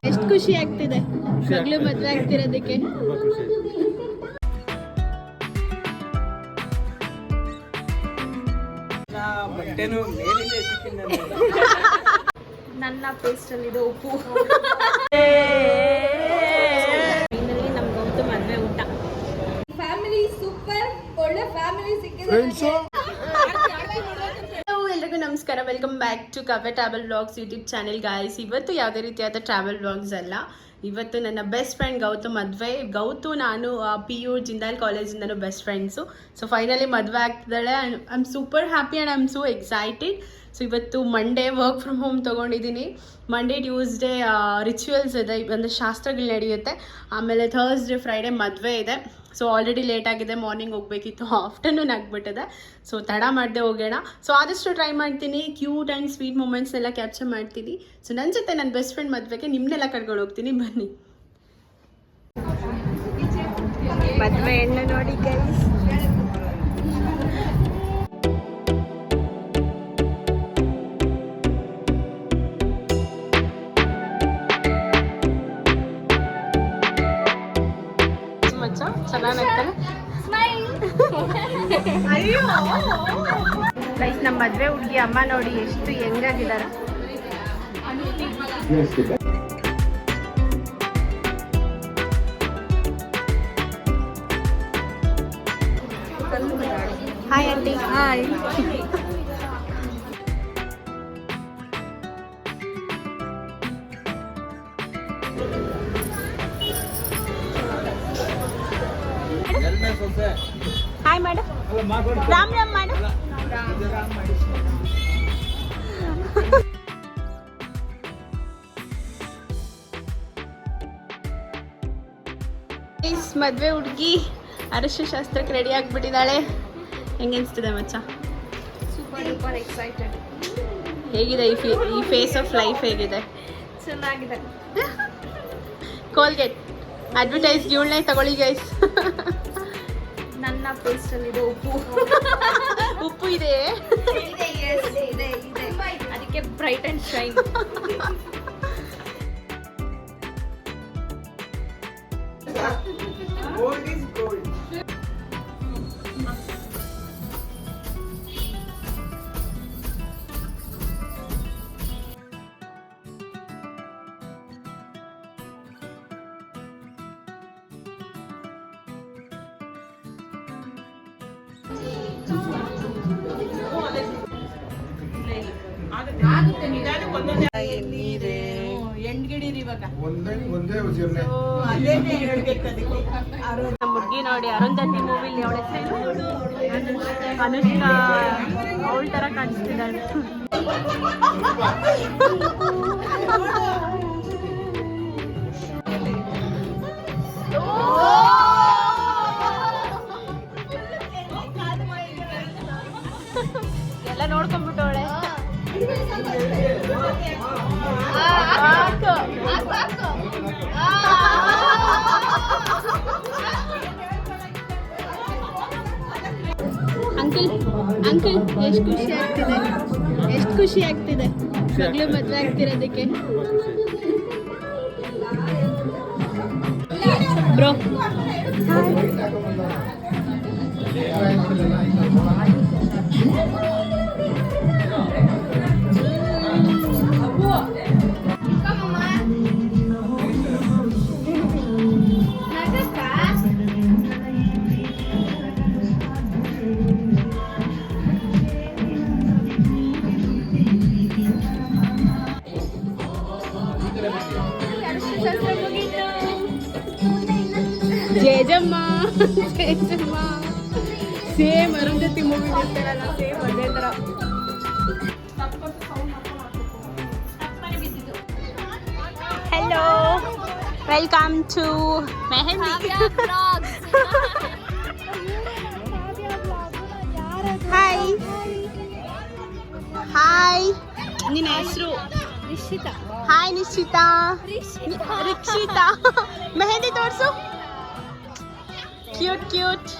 ಎಷ್ಟು ಖುಷಿ ಆಗ್ತಿದೆ ಮಗಳು ಮದುವೆ ಆಗ್ತಿರೋದಕ್ಕೆ. ನನ್ನ ಪೇಸ್ಟ್ ಅಲ್ಲಿ ಇದು ಉಪ್ಪು. ಫೈನಲಿ ನಮ್ ಗೌತು ಮದುವೆ ಊಟ. ಫ್ಯಾಮಿಲಿ ಸೂಪರ್, ಒಳ್ಳೆ ಫ್ಯಾಮಿಲಿ ಸಿಕ್ಕಿದೆ. ಎಲ್ರಿಗೂ ನಮಸ್ಕಾರ, ವೆಲ್ಕಮ್ ಬ್ಯಾಕ್ ಟು ಕವೆ travel vlogs YouTube channel guys. ಇವತ್ತು ಯಾವುದೇ ರೀತಿಯಾದ ಟ್ರಾವೆಲ್ ವ್ಲಾಗ್ಸ್ ಅಲ್ಲ. ಇವತ್ತು ನನ್ನ ಬೆಸ್ಟ್ ಫ್ರೆಂಡ್ ಗೌತು ಮದುವೆ. ಗೌತು ನಾನು PU ಜಿಂದಾಲ್ ಕಾಲೇಜಿಂದನೂ ಬೆಸ್ಟ್ ಫ್ರೆಂಡ್ಸು. ಸೊ ಫೈನಲಿ ಮದುವೆ ಆಗ್ತಿದ್ದಾಳೆ. I am super happy and I am so excited. So ಇವತ್ತು ಮಂಡೇ ವರ್ಕ್ ಫ್ರಮ್ ಹೋಮ್ ತೊಗೊಂಡಿದ್ದೀನಿ. ಮಂಡೇ ಟ್ಯೂಸ್ಡೇ ರಿಚುವಲ್ಸ್ ಇದೆ, ಅಂದರೆ ಶಾಸ್ತ್ರಗಳು ನಡೆಯುತ್ತೆ. ಆಮೇಲೆ ಥರ್ಸ್ಡೇ ಫ್ರೈಡೇ ಮದುವೆ ಇದೆ. ಸೊ ಆಲ್ರೆಡಿ ಲೇಟ್ ಆಗಿದೆ, ಮಾರ್ನಿಂಗ್ ಹೋಗಬೇಕಿತ್ತು, ಆಫ್ಟರ್ನೂನ್ ಆಗಿಬಿಟ್ಟಿದೆ. ಸೊ ತಡ ಮಾಡದೆ ಹೋಗೋಣ. ಸೊ ಆದಷ್ಟು ಟ್ರೈ ಮಾಡ್ತೀನಿ, ಕ್ಯೂಟ್ ಆ್ಯಂಡ್ ಸ್ವೀಟ್ ಮೂಮೆಂಟ್ಸ್ನೆಲ್ಲ ಕ್ಯಾಪ್ಚರ್ ಮಾಡ್ತೀನಿ. ಸೊ ನನ್ನ ಜೊತೆ ನನ್ನ ಬೆಸ್ಟ್ ಫ್ರೆಂಡ್ ಮದುವೆಗೆ ನಿಮ್ಮನ್ನೆಲ್ಲ ಕರ್ಕೊಂಡು ಹೋಗ್ತೀನಿ, ಬನ್ನಿ. ಮದುವೆ ಹೆಣ್ಣು ನೋಡಿ ಗೈಸ್. ಗೈಸ್, ನಮ್ಮ ಮದುವೆ ಹುಡುಗಿ ಅಮ್ಮ ನೋಡಿ ಎಷ್ಟು ಹೆಂಗಾಗಿದ್ದಾರೆ. Hi aunty. Hi. Hi madam. Ram Ram madam. ಮದುವೆ ಹುಡುಗಿ ಅರಶಿನ ಶಾಸ್ತ್ರಕ್ಕೆ ರೆಡಿ ಆಗಿಬಿಟ್ಟಿದ್ದಾಳೆ. ಹೆಂಗೆ ಅನಿಸ್ತಿದೆ ಮಚ್ಚ? Super super excited. ಹೇಗಿದೆ ಈ ಫೇಸ್ ಆಫ್ ಲೈಫ್? ಹೇಗಿದೆ? ಚೆನ್ನಾಗಿದೆ. ಕೋಲ್ಗೇಟ್ ಅಡ್ವರ್ಟೈಸ್ ಇವಳನ್ನೇ ತಗೊಳ್ಳಿ ಗೈಸ್. ನನ್ನ ಪೇಸ್ಟ್ ಅಲ್ಲಿ ಇದು ಉಪ್ಪು. ಉಪ್ಪು ಇದೆ, ಅದಕ್ಕೆ bright and shine. Gold is gold. ಹುಡುಗಿ ನೋಡಿ ಅರುಂಧತಿ ಮೂವಿಲಿ ಅವಳ ಹೆಸರು ಅನುಷ್ಕಾ, ಅವಳ ತರ ಕಾಣಿಸ್ತಿದ್ದಾಳೆ. ಎಲ್ಲ ನೋಡ್ಕೊಂಡ್ಬಿಟ್ಟವಳೆ. ಅಂಕಲ್ ಅಂಕಲ್, ಎಷ್ಟು ಖುಷಿ ಆಗ್ತಿದೆ, ಎಷ್ಟು ಖುಷಿ ಆಗ್ತಿದೆ ಮಗಳು ಮದುವೆ ಆಗ್ತಿರೋದಕ್ಕೆ. Bro Jejamma, Jejamma same Arundhati movie ಇರ್ತಾರಲ್ಲ, ಸೇಮ್ ಅದೇ ಥರ. Hello, welcome to mehendi. Hi hi. ನಿನ್ನ ಹೆಸರು? ನಿಶ್ಚಿತ. ಹಾಯ್ ನಿಶ್ಚಿತಾ. ರಿಕ್ಷಿತಾ. ಮೆಹಂದಿ ತೋರಿಸು. Cute cute.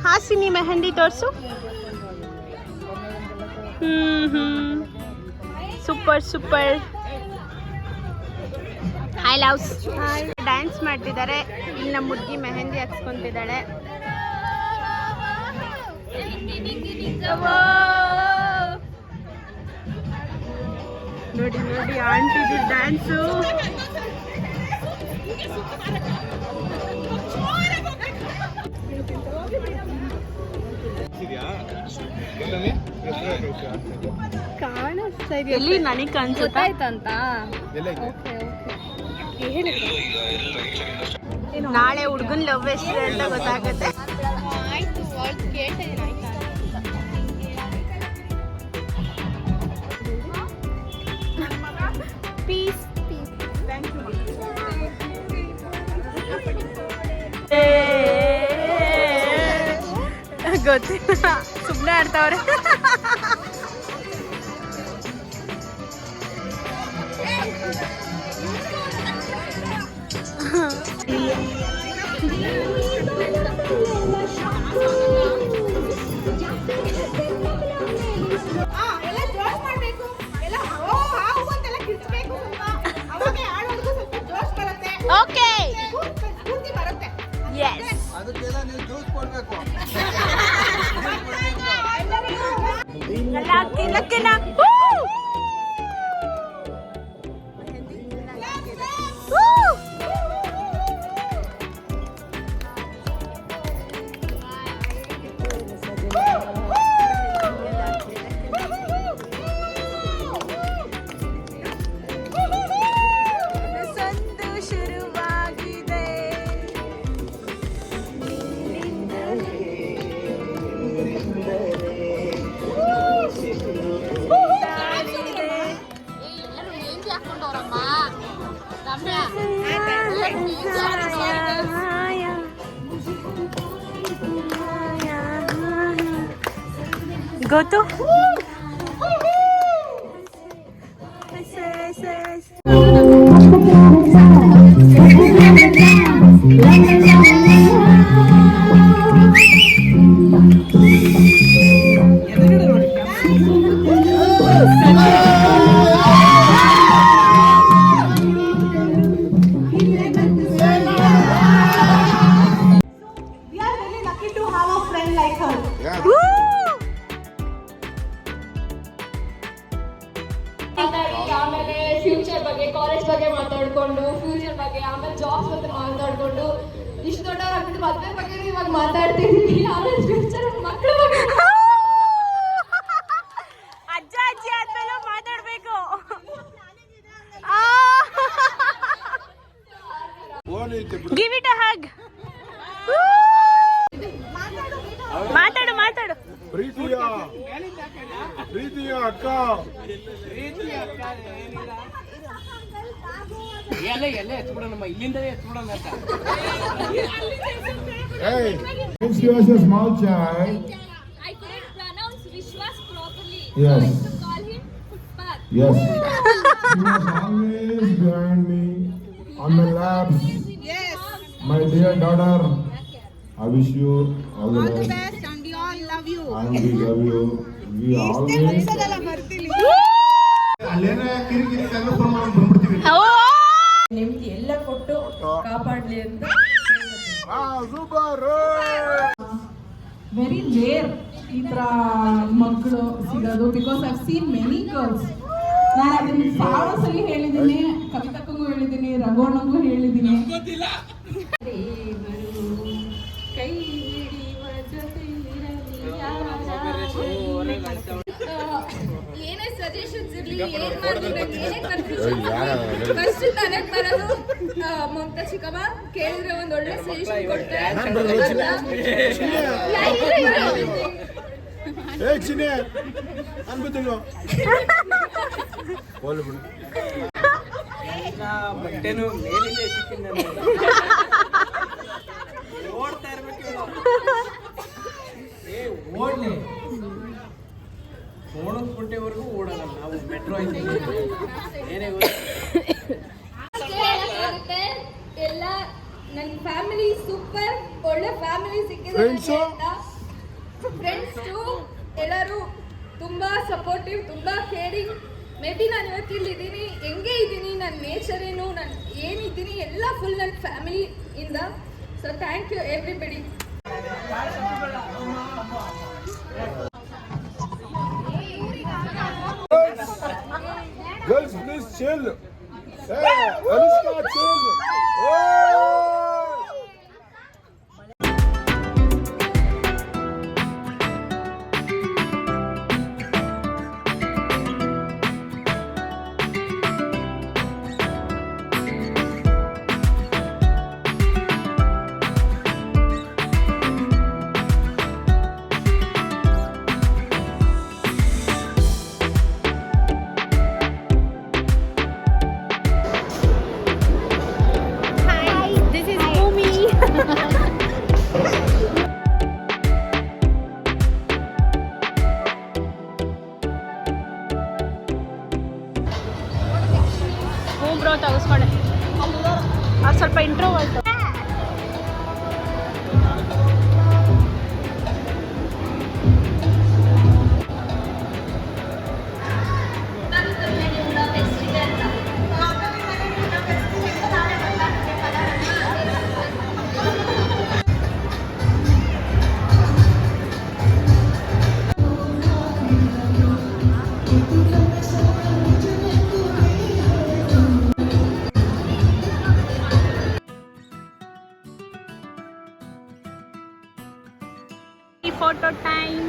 ಹಾಸಿನಿ ಮೆಹಂದಿ ತೋರಿಸು. Super super. Hi loves. Dance ಮಾಡ್ತಿದ್ದಾರೆ. ಇಲ್ಲಿ ನಮ್ಮ ಹುಡುಗಿ ಮೆಹಂದಿ ಹಚ್ಕೊಂತಿದ್ದಾಳೆ. ನೋಡಿ ನೋಡಿ ಆಂಟಿದು ಡ್ಯಾನ್ಸು. ಕಾಣಿಸ್ತಾ ಇದೆ ಎಲ್ಲಿ ನನಗೆ ಕಾಣಿಸುತ್ತಾಯ್ತಂತ. ನಾಳೆ ಹುಡುಗನ್ ಲವ್ ಎಷ್ಟು ಅಂತ ಗೊತ್ತಾಗುತ್ತೆ. Piece piece. ಗೊತ್ತಿಲ್ಲ, ಸುಮ್ಮನೆ ಆಡ್ತಾವ್ರೆ. ಓಕೆ ಗೊತ್ತು. ಆಮೇಲೆ ಫ್ಯೂಚರ್ ಬಗ್ಗೆ, ಕಾಲೇಜ್ ಬಗ್ಗೆ ಮಾತಾಡ್ಕೊಂಡು, ಫ್ಯೂಚರ್ ಬಗ್ಗೆ, ಆಮೇಲೆ ಜಾಬ್ಸ್ ಬಗ್ಗೆ ಮಾತಾಡ್ಕೊಂಡು, ಇಷ್ಟು ದೊಡ್ಡವರಾಗ್ಬಿಟ್ಟು ಮದುವೆ ಬಗ್ಗೆ ಇವಾಗ ಮಾತಾಡ್ತಿದ್ದೀನಿ. ಆಮೇಲೆ ಫ್ಯೂಚರ್ ಮಕ್ಕಳ ಬಗ್ಗೆ ಅಜ್ಜ ಅಜ್ಜಿ ಆದ್ಮೇಲೆ ಮಾತಾಡ್ಬೇಕು. Give it a hug. ಮಾತಾಡು ಮಾತಾಡು. ಪ್ರೀತಿಯ ಅಕ್ಕ, ಎಲ್ಲ ಎತ್ಬಿಡೋಣಮ್ಮ, ಇಲ್ಲಿಂದಲೇ ಎತ್ಬಿಡೋಣ ಅಂತ. hey, since you are a small child, I couldn't pronounce Vishwas properly. Yes. So I used to call him Footpath. yes, you was always behind me on my laps. Yes. My dear daughter, I wish you all the best. And we all love you. And we love you. We always. ನೆಮ್ಮದಿ ಎಲ್ಲ ಕೊಟ್ಟು ಕಾಪಾಡಲಿ ಅಂತ. Very rare ಈ ಥರ ಮಕ್ಕಳು ಸಿಗೋದು, because I've seen many girls. ನಾನು ಅದನ್ನ ಸಾವಿರ ಸಲ ಹೇಳಿದ್ದೀನಿ, ಕವಿತಕ್ಕಂಗೂ ಹೇಳಿದ್ದೀನಿ, ರಘೋಣಂಗೂ ಹೇಳಿದ್ದೀನಿ. ಕೈ ಹಿಡಿಯುವ ಏನೇ ಸಜೆಷನ್ಸ್ ಇರಲಿ, ಏನ್ ಮಾಡ್ಬೇಕು, ಏನೇ ಕನ್ಫ್ಯೂಷನ್ ಫಸ್ಟ್ ನನಗೆ ಬರೋದು ಮಮತಾ ಚಿಕ್ಕಮ್ಮ. ಕೇಳಿದ್ರೆ ಒಂದು ಒಳ್ಳೆ ಸಜೆಷನ್ ಕೊಡ್ತಾರೆ. ಬಟ್ಟೆನು ಮೇಲಿಂದ ಸಿಕ್ಕಿಲ್ಲ, ಓಡ್ತಾ ಇರ್ಬೇಕು. ಓಡ್ಲಿ, ಓಡೋದ್ಬಿಟ್ಟೆವರೆಗೂ ಓಡೋಣ ನಾವು. ಮೆಟ್ರೋ ಏನೇ ಎಲ್ಲ ನನ್ನ ಫ್ಯಾಮಿಲಿ ಸೂಪರ್, ಒಳ್ಳೆ ಫ್ಯಾಮಿಲಿ ಸಿಕ್ಕಿದೆ. ಫ್ರೆಂಡ್ಸ್ ಎಲ್ಲರೂ ತುಂಬಾ ಸಪೋರ್ಟಿವ್, ತುಂಬಾ ಕೇರಿಂಗ್. ಮೇ ಬಿ ನಾನು ಇವತ್ತು ಇಲ್ಲಿದ್ದೀನಿ, ಹೆಂಗೆ ಇದ್ದೀನಿ, ನನ್ನ ನೇಚರ್ ಏನು, ನಾನು ಏನಿದ್ದೀನಿ ಎಲ್ಲ ಫುಲ್ ನನ್ನ ಫ್ಯಾಮಿಲಿಯಿಂದ. So thank you everybody. Girls, please chill. Hey, Anushka, chill. Hey! This is Bhumi. ಹ್ಞೂ ಬ್ರೋ ತೆಗೆಸ್ಕೊಂಡೆ. ಅದು ಸ್ವಲ್ಪ ಇಂಟ್ರೋವರ್ಟ್. Photo time.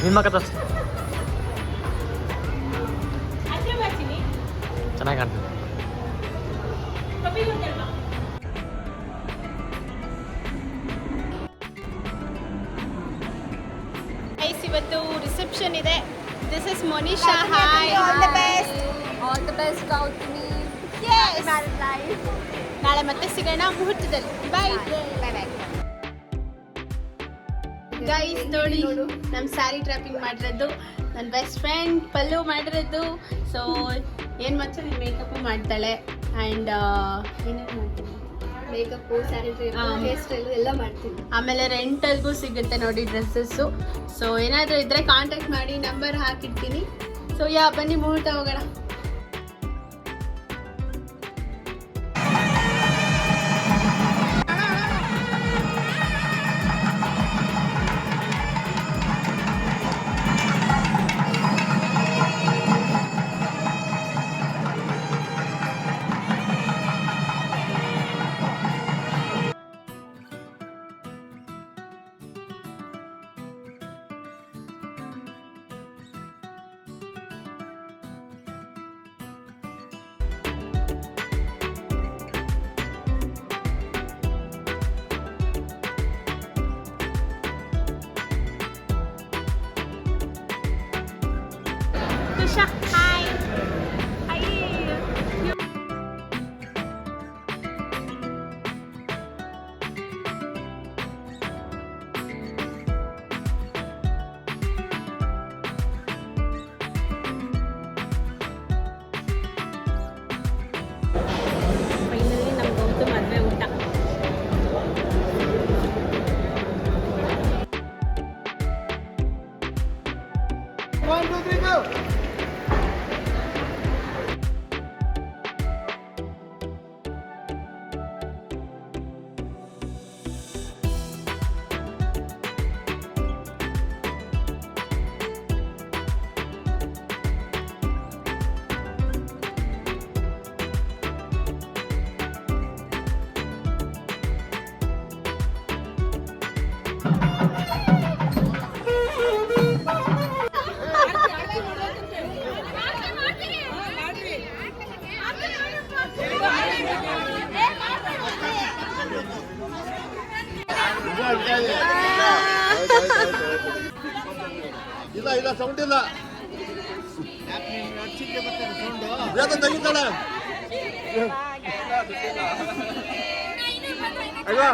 ನಿಮ್ಮ ಕಥೆ ಚೆನ್ನಾಗಿ ಕಾಣ್ತದೆ. ಇವತ್ತು ರಿಸೆಪ್ಷನ್ ಇದೆ. This is Monisha. Hi, all the best Gautami. ನಾಳೆ ಮತ್ತೆ ಸಿಗೋಣ ಮುಹೂರ್ತದಲ್ಲಿ. Bye guys. ನೋಡಿ ನಮ್ಮ ಸ್ಯಾರಿ ಟ್ರ್ಯಾಪಿಂಗ್ ಮಾಡಿರೋದು ನನ್ನ ಬೆಸ್ಟ್ ಫ್ರೆಂಡ್ ಪಲ್ಲು ಮಾಡಿರೋದು. ಸೊ ಏನು ಮಾತ್ರ ನೀನು ಮೇಕಪ್ಪು ಮಾಡ್ತಾಳೆ ಆ್ಯಂಡ್ ಏನೇನು ಮಾಡ್ತೀನಿ, ಮೇಕಪ್, ಸ್ಯಾರಿ, ಹೇರ್ ಸ್ಟೈಲ್ ಎಲ್ಲ ಮಾಡ್ತೀನಿ. ಆಮೇಲೆ ರೆಂಟಲ್ಗೂ ಸಿಗುತ್ತೆ ನೋಡಿ ಡ್ರೆಸ್ಸಸ್ಸು. ಸೊ ಏನಾದರೂ ಇದ್ದರೆ ಕಾಂಟ್ಯಾಕ್ಟ್ ಮಾಡಿ, ನಂಬರ್ ಹಾಕಿರ್ತೀನಿ. ಸೊ ಬನ್ನಿ ಮುಹೂರ್ತ ಹೋಗೋಣ. Hi. Hi. ಫೈನಲಿ ನಮ್ಮ ಗೌತು ಮದುವೆ ಊಟ. One, two, three, go. ಇಲ್ಲ ಇಲ್ಲ ಸೌಂಡ್ ಇಲ್ಲ ಬೇಗ ತೆಗಿತಾಳೆ ಅಲ್ವಾ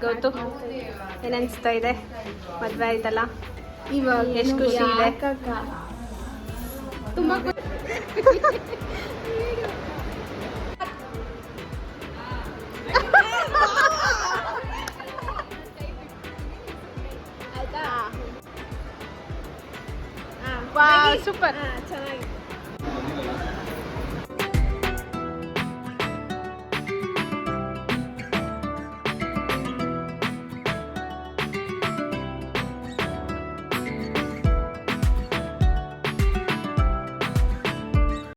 ಗೌತು ಏನನ್ಸ್ತಾ ಇದೆ ಮದ್ವೆ ಆಯ್ತಲ್ಲ ಇವಾಗ ಎಷ್ಟು ಖುಷಿ ಇದೆ ತುಂಬಾ ಸೂಪರ್